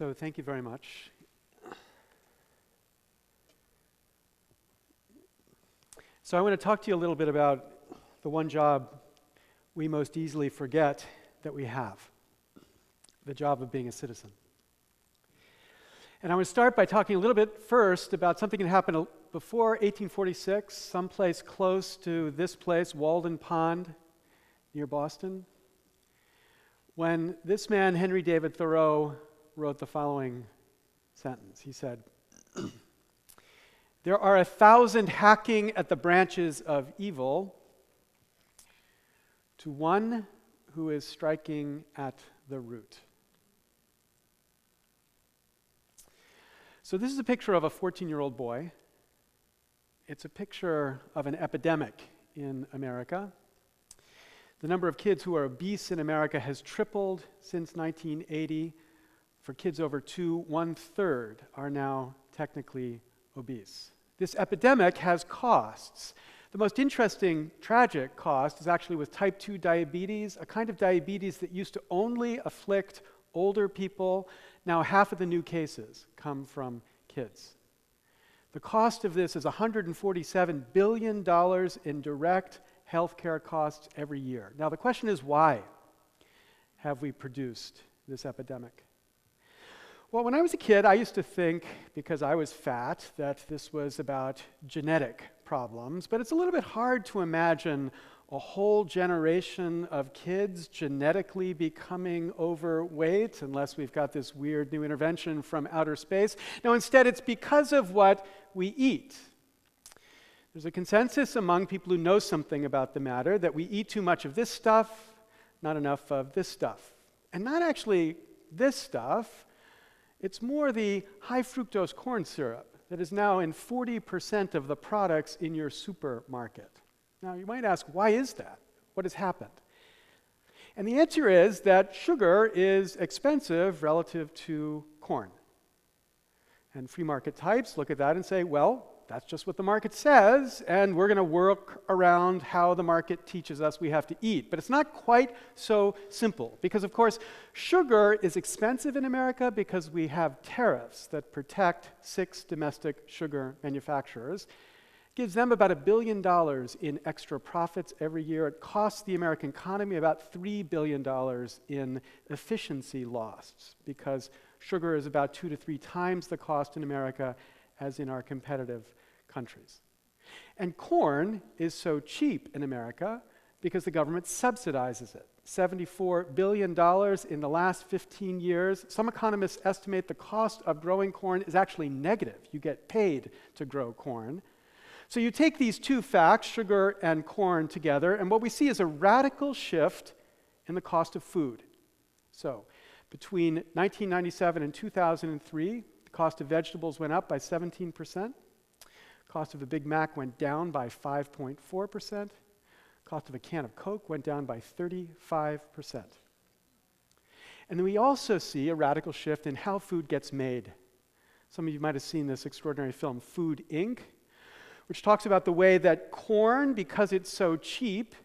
So thank you very much. So I want to talk to you a little bit about the one job we most easily forget that we have, the job of being a citizen. And I want to start by talking a little bit first about something that happened before 1846, someplace close to this place, Walden Pond, near Boston, when this man, Henry David Thoreau, wrote the following sentence. He said, "There are 1,000 hacking at the branches of evil to one who is striking at the root." So this is a picture of a 14-year-old boy. It's a picture of an epidemic in America. The number of kids who are obese in America has tripled since 1980. For kids over 2, 1/3 are now technically obese. This epidemic has costs. The most interesting, tragic cost is actually with type 2 diabetes, a kind of diabetes that used to only afflict older people. Now half of the new cases come from kids. The cost of this is $147 billion in direct healthcare costs every year. Now the question is, why have we produced this epidemic? Well, when I was a kid, I used to think, because I was fat, that this was about genetic problems, but it's a little bit hard to imagine a whole generation of kids genetically becoming overweight unless we've got this weird new intervention from outer space. No, instead, it's because of what we eat. There's a consensus among people who know something about the matter that we eat too much of this stuff, not enough of this stuff. And not actually this stuff, it's more the high fructose corn syrup that is now in 40% of the products in your supermarket. Now, you might ask, why is that? What has happened? And the answer is that sugar is expensive relative to corn. And free market types look at that and say, well, that's just what the market says, and we're going to work around how the market teaches us we have to eat. But it's not quite so simple, because of course, sugar is expensive in America because we have tariffs that protect 6 domestic sugar manufacturers. It gives them about $1 billion in extra profits every year. It costs the American economy about $3 billion in efficiency loss, because sugar is about 2 to 3 times the cost in America as in our competitive countries. And corn is so cheap in America because the government subsidizes it. $74 billion in the last 15 years. Some economists estimate the cost of growing corn is actually negative. You get paid to grow corn. So you take these two facts, sugar and corn, together, and what we see is a radical shift in the cost of food. So between 1997 and 2003, the cost of vegetables went up by 17%. Cost of a Big Mac went down by 5.4%. Cost of a can of Coke went down by 35%. And then we also see a radical shift in how food gets made. Some of you might have seen this extraordinary film, Food, Inc., which talks about the way that corn, because it's so cheap,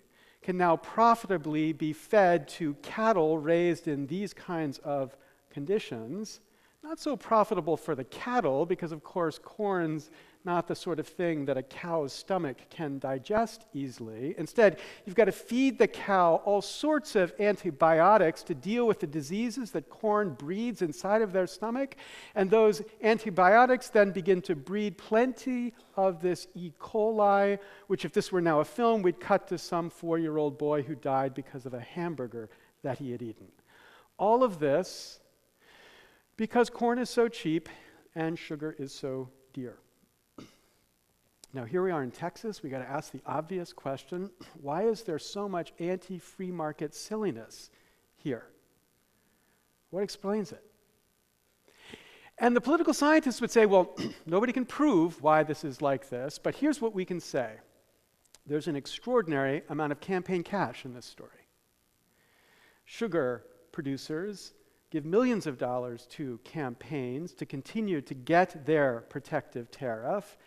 can now profitably be fed to cattle raised in these kinds of conditions. Not so profitable for the cattle, because of course corn's not the sort of thing that a cow's stomach can digest easily. Instead, you've got to feed the cow all sorts of antibiotics to deal with the diseases that corn breeds inside of their stomach, and those antibiotics then begin to breed plenty of this E. coli, which if this were now a film, we'd cut to some 4-year-old boy who died because of a hamburger that he had eaten. All of this because corn is so cheap and sugar is so dear. Now here we are in Texas, we got to ask the obvious question, why is there so much anti-free market silliness here? What explains it? And the political scientists would say, well, nobody can prove why this is like this, but here's what we can say. There's an extraordinary amount of campaign cash in this story. Sugar producers give millions of dollars to campaigns to continue to get their protective tariff,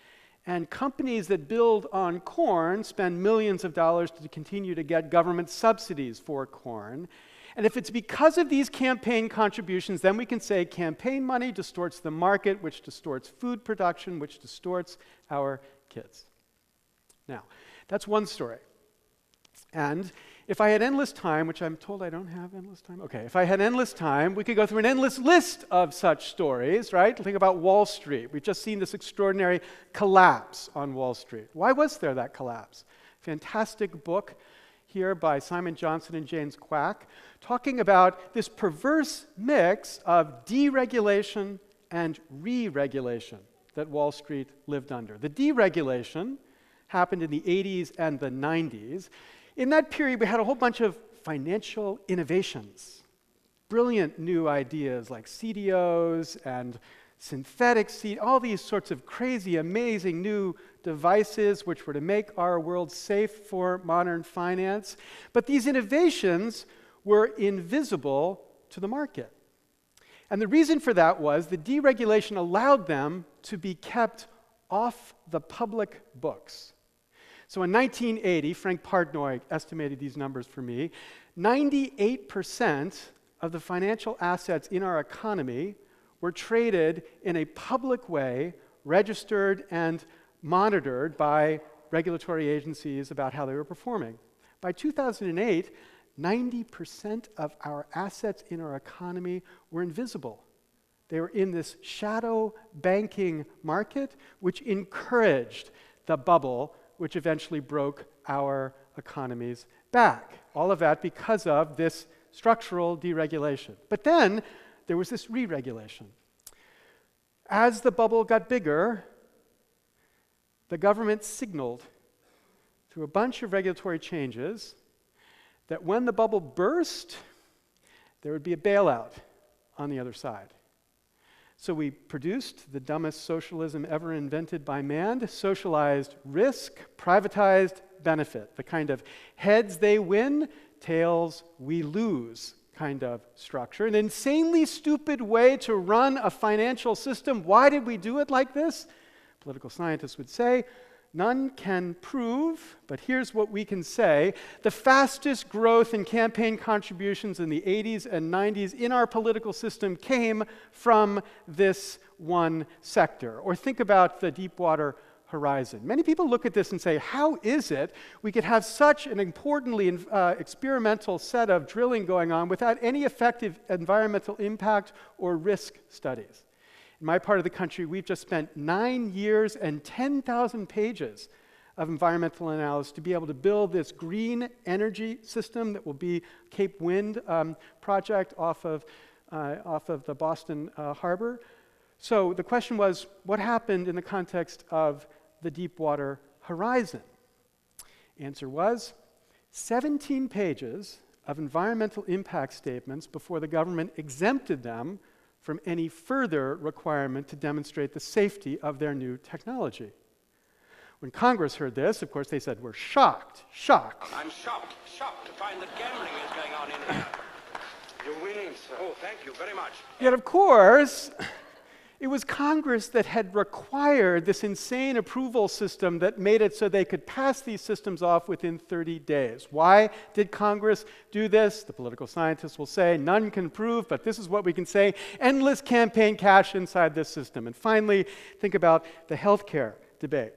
and companies that build on corn spend millions of dollars to continue to get government subsidies for corn. And if it's because of these campaign contributions, then we can say campaign money distorts the market, which distorts food production, which distorts our kids. Now, that's one story. And if I had endless time, which I'm told I don't have endless time. Okay, if I had endless time, we could go through an endless list of such stories, right? Think about Wall Street. We've just seen this extraordinary collapse on Wall Street. Why was there that collapse? Fantastic book here by Simon Johnson and James Quack, talking about this perverse mix of deregulation and re-regulation that Wall Street lived under. The deregulation happened in the 80s and the 90s. In that period, we had a whole bunch of financial innovations, brilliant new ideas like CDOs and synthetic seed, all these sorts of crazy, amazing new devices which were to make our world safe for modern finance. But these innovations were invisible to the market. And the reason for that was the deregulation allowed them to be kept off the public books. So in 1980, Frank Partnoy estimated these numbers for me, 98% of the financial assets in our economy were traded in a public way, registered and monitored by regulatory agencies about how they were performing. By 2008, 90% of our assets in our economy were invisible. They were in this shadow banking market, which encouraged the bubble, which eventually broke our economies back. All of that because of this structural deregulation. But then there was this re-regulation. As the bubble got bigger, the government signaled through a bunch of regulatory changes that when the bubble burst, there would be a bailout on the other side. So we produced the dumbest socialism ever invented by man, socialized risk, privatized benefit, the kind of heads they win, tails we lose kind of structure. An insanely stupid way to run a financial system. Why did we do it like this? Political scientists would say, none can prove, but here's what we can say. The fastest growth in campaign contributions in the 80s and 90s in our political system came from this one sector. Or think about the Deepwater Horizon. Many people look at this and say, how is it we could have such an importantly experimental set of drilling going on without any effective environmental impact or risk studies? In my part of the country, we've just spent 9 years and 10,000 pages of environmental analysis to be able to build this green energy system that will be Cape Wind project off of the Boston Harbor. So the question was, what happened in the context of the Deepwater Horizon? Answer was 17 pages of environmental impact statements before the government exempted them from any further requirement to demonstrate the safety of their new technology. When Congress heard this, of course, they said, we're shocked. I'm shocked to find that gambling is going on in here. You're winning, sir. Oh, thank you very much. Yet, of course, it was Congress that had required this insane approval system that made it so they could pass these systems off within 30 days. Why did Congress do this? The political scientists will say, none can prove, but this is what we can say. Endless campaign cash inside this system. And finally, think about the healthcare debate.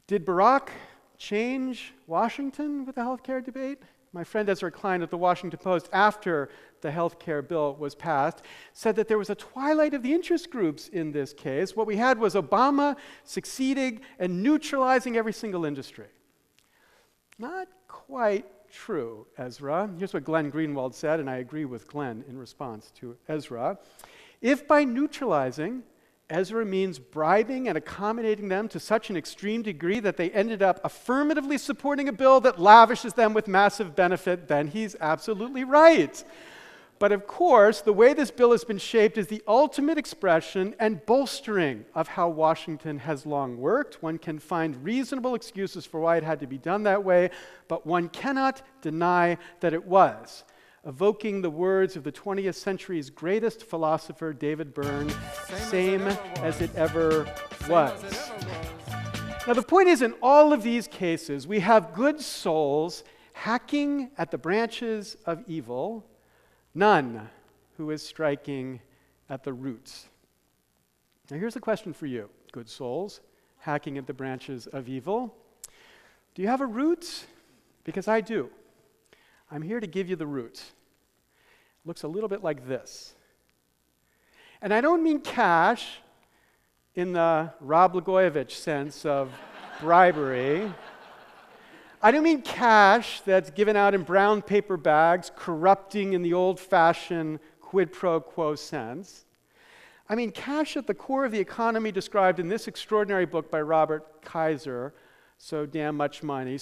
Did Barack change Washington with the healthcare debate? My friend Ezra Klein at the Washington Post, after the health care bill was passed, said that there was a twilight of the interest groups in this case. What we had was Obama succeeding and neutralizing every single industry. Not quite true, Ezra. Here's what Glenn Greenwald said, and I agree with Glenn in response to Ezra. If by neutralizing, Ezra means bribing and accommodating them to such an extreme degree that they ended up affirmatively supporting a bill that lavishes them with massive benefit, then he's absolutely right. But of course, the way this bill has been shaped is the ultimate expression and bolstering of how Washington has long worked. One can find reasonable excuses for why it had to be done that way, but one cannot deny that it was. Evoking the words of the 20th century's greatest philosopher, David Byrne, same as it ever was. Now, the point is, in all of these cases, we have good souls hacking at the branches of evil, none who is striking at the roots. Now here's a question for you, good souls, hacking at the branches of evil. Do you have a root? Because I do. I'm here to give you the root. It looks a little bit like this. And I don't mean cash in the Rob Blagojevich sense of bribery. I don't mean cash that's given out in brown paper bags, corrupting in the old-fashioned quid pro quo sense. I mean cash at the core of the economy described in this extraordinary book by Robert Kaiser, So Damn Much Money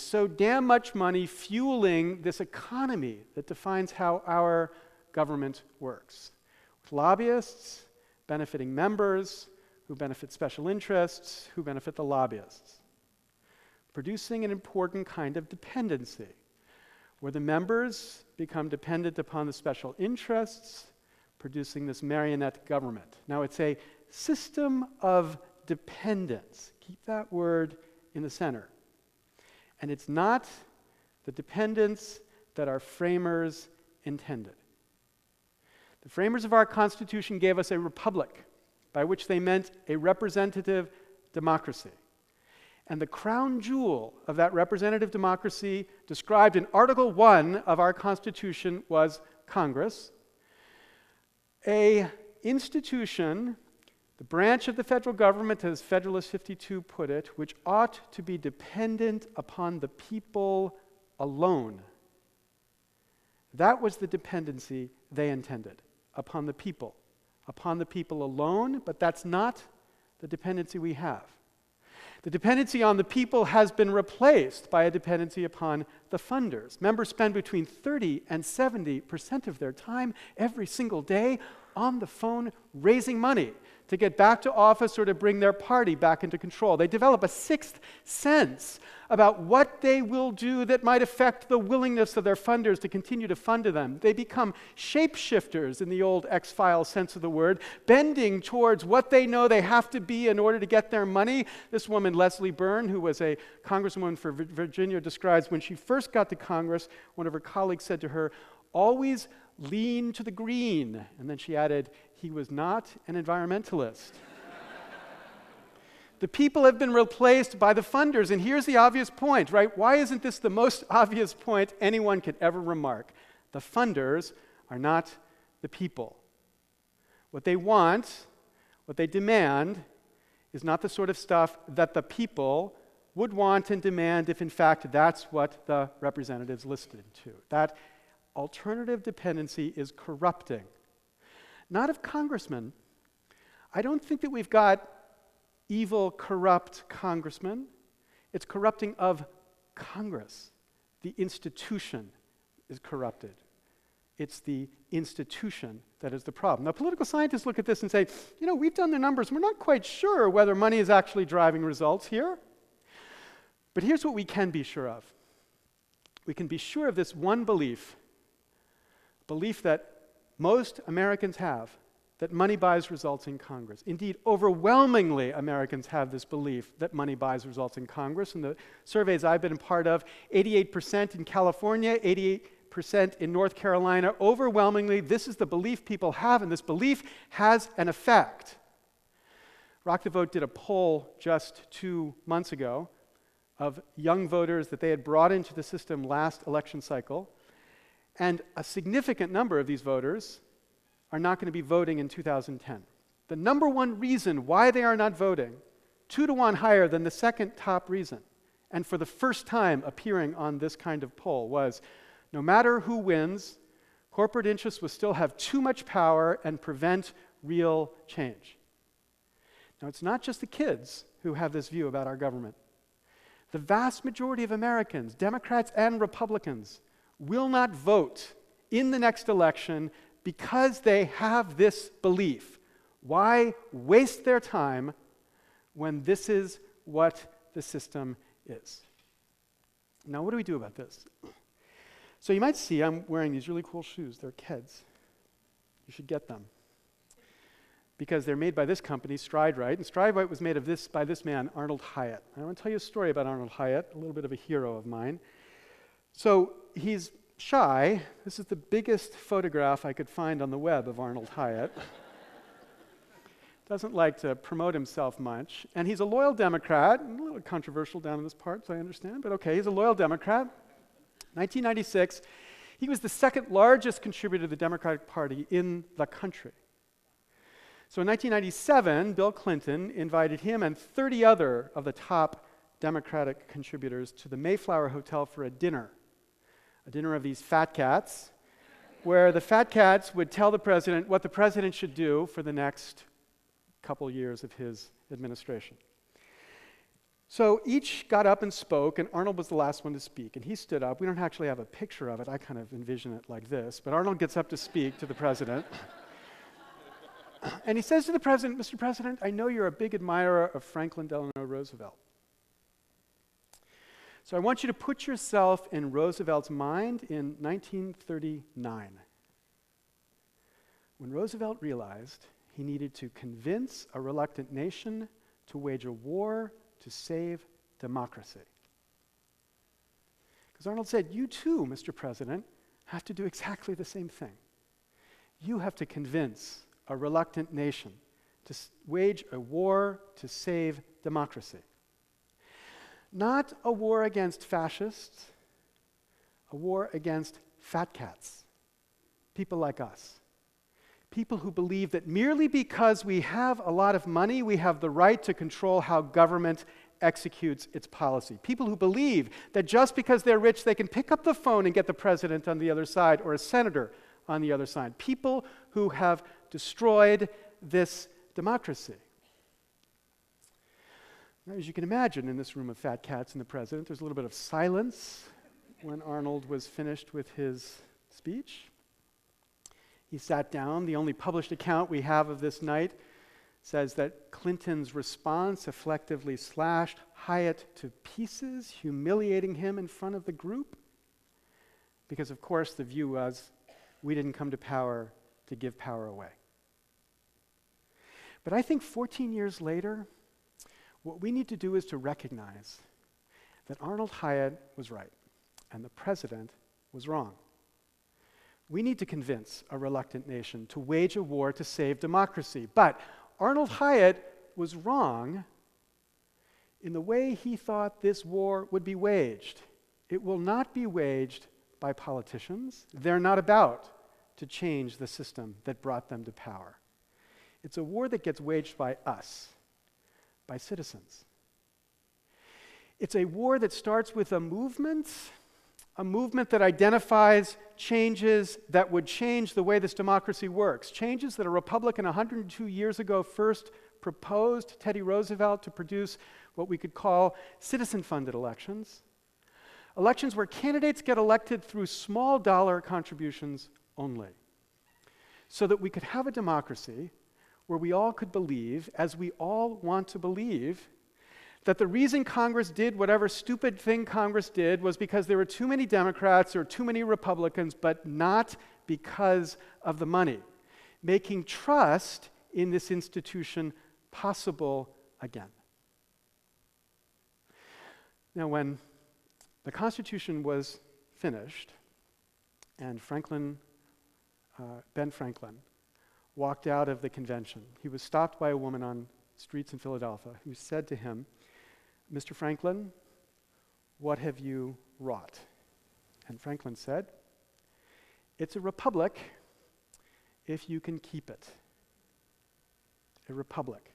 fueling this economy that defines how our government works. With lobbyists benefiting members, who benefit special interests, who benefit the lobbyists. Producing an important kind of dependency, where the members become dependent upon the special interests, producing this marionette government. Now, it's a system of dependence. Keep that word in the center. And it's not the dependence that our framers intended. The framers of our Constitution gave us a republic, by which they meant a representative democracy. And the crown jewel of that representative democracy, described in Article 1 of our Constitution, was Congress, an institution, the branch of the federal government, as Federalist 52 put it, which ought to be dependent upon the people alone. That was the dependency they intended, upon the people alone, but that's not the dependency we have. The dependency on the people has been replaced by a dependency upon the funders. Members spend between 30 and 70% of their time every single day on the phone raising money to get back to office or to bring their party back into control. They develop a sixth sense about what they will do that might affect the willingness of their funders to continue to fund them. They become shapeshifters in the old X-Files sense of the word, bending towards what they know they have to be in order to get their money. This woman, Leslie Byrne, who was a congresswoman for Virginia, describes when she first got to Congress, one of her colleagues said to her, "Always lean to the green." And then she added, "He was not an environmentalist." The people have been replaced by the funders, and here's the obvious point, right? Why isn't this the most obvious point anyone could ever remark? The funders are not the people. What they want, what they demand, is not the sort of stuff that the people would want and demand if, in fact, that's what the representatives listened to. That alternative dependency is corrupting. Not of congressmen. I don't think that we've got evil, corrupt congressmen. It's corrupting of Congress. The institution is corrupted. It's the institution that is the problem. Now, political scientists look at this and say, you know, we've done the numbers. We're not quite sure whether money is actually driving results here. But here's what we can be sure of. We can be sure of this one belief that most Americans have, that money buys results in Congress. Indeed, overwhelmingly, Americans have this belief that money buys results in Congress. In the surveys I've been a part of, 88% in California, 88% in North Carolina. Overwhelmingly, this is the belief people have, and this belief has an effect. Rock the Vote did a poll just 2 months ago of young voters that they had brought into the system last election cycle. And a significant number of these voters are not going to be voting in 2010. The number one reason why they are not voting, 2-to-1 higher than the second top reason, and for the first time appearing on this kind of poll, was no matter who wins, corporate interests will still have too much power and prevent real change. Now, it's not just the kids who have this view about our government. The vast majority of Americans, Democrats and Republicans, will not vote in the next election because they have this belief. Why waste their time when this is what the system is? Now, what do we do about this? So you might see I'm wearing these really cool shoes. They're Keds. You should get them. Because they're made by this company, Stride Rite, and Stride Rite was made by this man, Arnold Hyatt. I want to tell you a story about Arnold Hyatt, a little bit of a hero of mine. So he's shy. This is the biggest photograph I could find on the web of Arnold Hyatt. Doesn't like to promote himself much. And he's a loyal Democrat, a little controversial down in this part, so I understand, but okay, he's a loyal Democrat. 1996, he was the second largest contributor to the Democratic Party in the country. So in 1997, Bill Clinton invited him and 30 other of the top Democratic contributors to the Mayflower Hotel for a dinner of these fat cats, where the fat cats would tell the president what the president should do for the next couple years of his administration. So each got up and spoke, and Arnold was the last one to speak. And he stood up. We don't actually have a picture of it. I kind of envision it like this. But Arnold gets up to speak to the president. And he says to the president, "Mr. President, I know you're a big admirer of Franklin Delano Roosevelt. So I want you to put yourself in Roosevelt's mind in 1939, when Roosevelt realized he needed to convince a reluctant nation to wage a war to save democracy." Because Arnold said, you too, Mr. President, have to do exactly the same thing. You have to convince a reluctant nation to wage a war to save democracy. Not a war against fascists, a war against fat cats, people like us. People who believe that merely because we have a lot of money, we have the right to control how government executes its policy. People who believe that just because they're rich, they can pick up the phone and get the president on the other side or a senator on the other side. People who have destroyed this democracy. Now, as you can imagine, in this room of fat cats and the president, there's a little bit of silence when Arnold was finished with his speech. He sat down. The only published account we have of this night says that Clinton's response effectively slashed Hyatt to pieces, humiliating him in front of the group. Because, of course, the view was, we didn't come to power to give power away. But I think 14 years later, what we need to do is to recognize that Arnold Hyatt was right and the president was wrong. We need to convince a reluctant nation to wage a war to save democracy. But Arnold Hyatt was wrong in the way he thought this war would be waged. It will not be waged by politicians. They're not about to change the system that brought them to power. It's a war that gets waged by us, by citizens. It's a war that starts with a movement that identifies changes that would change the way this democracy works, changes that a Republican 102 years ago first proposed Teddy Roosevelt to produce what we could call citizen-funded elections, elections where candidates get elected through small dollar contributions only, so that we could have a democracy where we all could believe, as we all want to believe, that the reason Congress did whatever stupid thing Congress did was because there were too many Democrats or too many Republicans, but not because of the money, making trust in this institution possible again. Now, when the Constitution was finished and Ben Franklin walked out of the convention, he was stopped by a woman on streets in Philadelphia who said to him, "Mr. Franklin, what have you wrought?" And Franklin said, "It's a republic if you can keep it. A republic.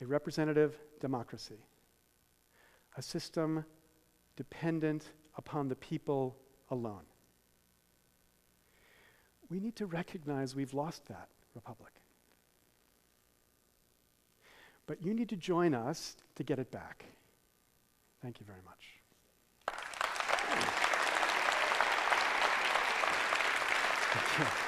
A representative democracy. A system dependent upon the people alone." We need to recognize we've lost that republic. But you need to join us to get it back. Thank you very much. Thank you.